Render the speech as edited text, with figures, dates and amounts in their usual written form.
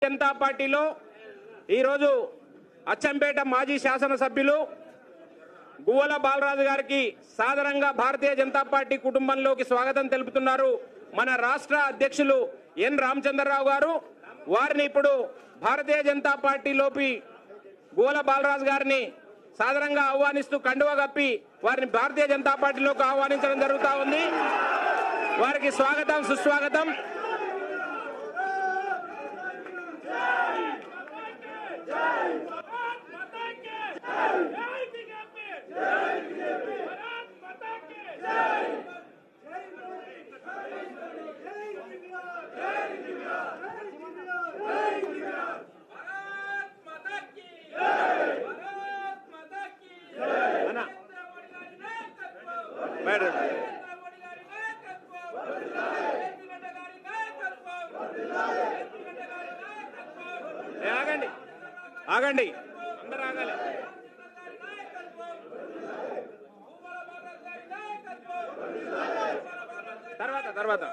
జనతా పార్టీలో ఈరోజు అచ్చంపేట మాజీ శాసనసభ్యులు గువ్వల బాలరాజు గారికి సాదరంగా భారతీయ జనతా పార్టీ కుటుంబంలోకి స్వాగతం తెలుపుతున్నారు మన రాష్ట్ర అధ్యక్షులు ఎన్ రామచంద్రరావు గారు. వారిని ఇప్పుడు భారతీయ జనతా పార్టీలోకి గువ్వల బాలరాజు గారిని సాదరంగా ఆహ్వానిస్తూ కండువా కప్పి వారిని భారతీయ జనతా పార్టీలోకి ఆహ్వానించడం జరుగుతూ ఉంది. వారికి స్వాగతం, సుస్వాగతం. ఆగండి ఆగండి అందరూ ఆగాలి. తర్వాత